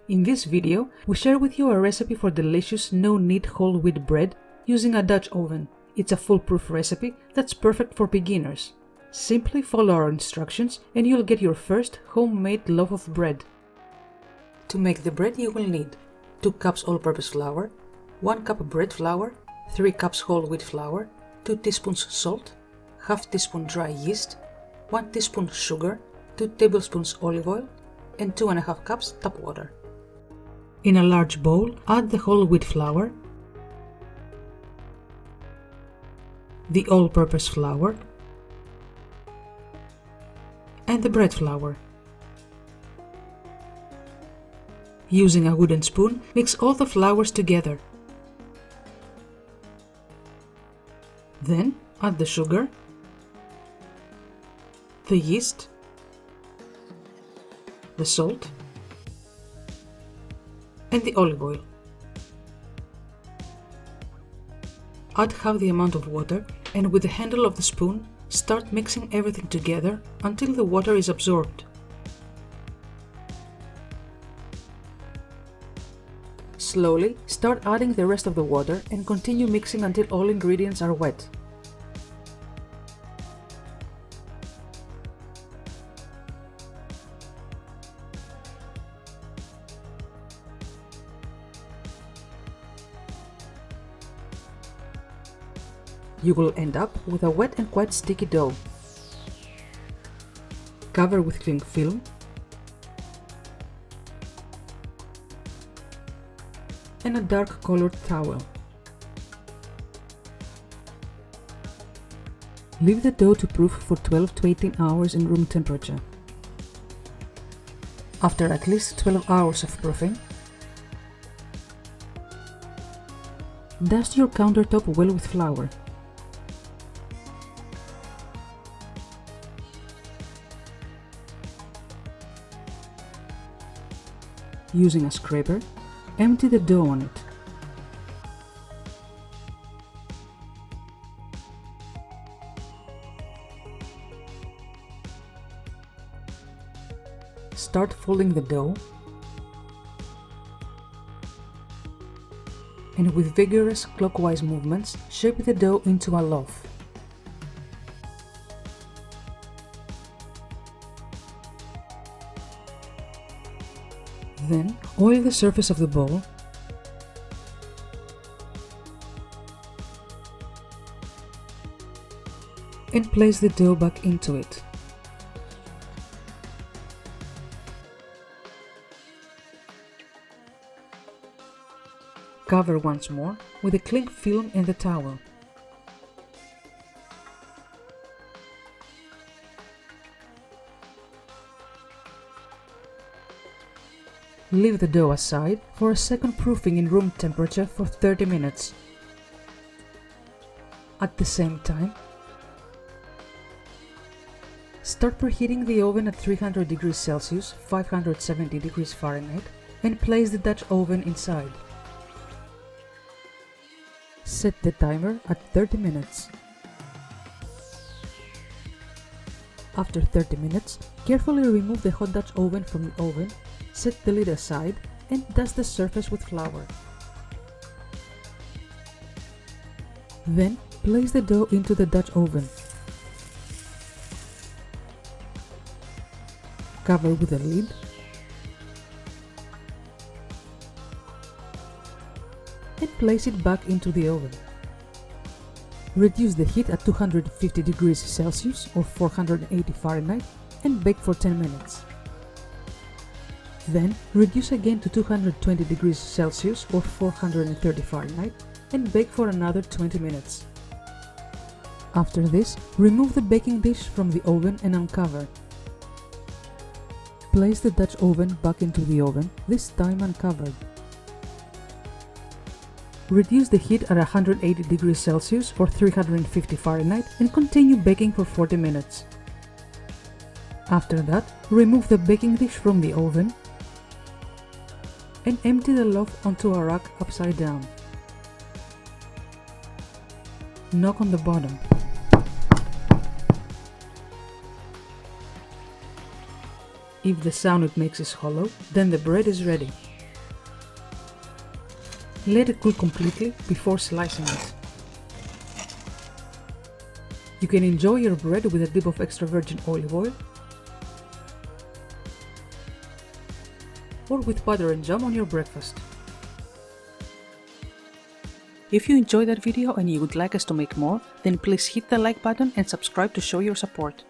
In this video, we share with you a recipe for delicious no-knead whole wheat bread using a Dutch oven. It's a foolproof recipe that's perfect for beginners. Simply follow our instructions and you'll get your first homemade loaf of bread. To make the bread you will need 2 cups all-purpose flour, 1 cup bread flour, 3 cups whole wheat flour, 2 teaspoons salt, half teaspoon dry yeast, 1 teaspoon sugar, 2 tablespoons olive oil, and 2.5 cups tap water. In a large bowl, add the whole wheat flour, the all-purpose flour, and the bread flour. Using a wooden spoon, mix all the flours together. Then add the sugar, the yeast, the salt, and the olive oil. Add half the amount of water and with the handle of the spoon, start mixing everything together until the water is absorbed. Slowly start adding the rest of the water and continue mixing until all ingredients are wet. You will end up with a wet and quite sticky dough. Cover with cling film and a dark colored towel. Leave the dough to proof for 12 to 18 hours in room temperature. After at least 12 hours of proofing, dust your countertop well with flour. Using a scraper, empty the dough on it. Start folding the dough and with vigorous clockwise movements, shape the dough into a loaf. Then, oil the surface of the bowl and place the dough back into it. Cover once more with the cling film and the towel. Leave the dough aside for a second proofing in room temperature for 30 minutes. At the same time, start preheating the oven at 300 degrees Celsius, 570 degrees Fahrenheit, and place the Dutch oven inside. Set the timer at 30 minutes. After 30 minutes, carefully remove the hot Dutch oven from the oven, set the lid aside, and dust the surface with flour. Then, place the dough into the Dutch oven. Cover with a lid and place it back into the oven. Reduce the heat at 250 degrees Celsius or 480 Fahrenheit and bake for 10 minutes. Then, reduce again to 220 degrees Celsius or 430 Fahrenheit and bake for another 20 minutes. After this, remove the baking dish from the oven and uncover. Place the Dutch oven back into the oven, this time uncovered. Reduce the heat at 180 degrees Celsius or 350 Fahrenheit and continue baking for 40 minutes. After that, remove the baking dish from the oven and empty the loaf onto a rack upside down. Knock on the bottom. If the sound it makes is hollow, then the bread is ready. Let it cool completely before slicing it. You can enjoy your bread with a dip of extra virgin olive oil or with butter and jam on your breakfast. If you enjoyed that video and you would like us to make more, then please hit the like button and subscribe to show your support.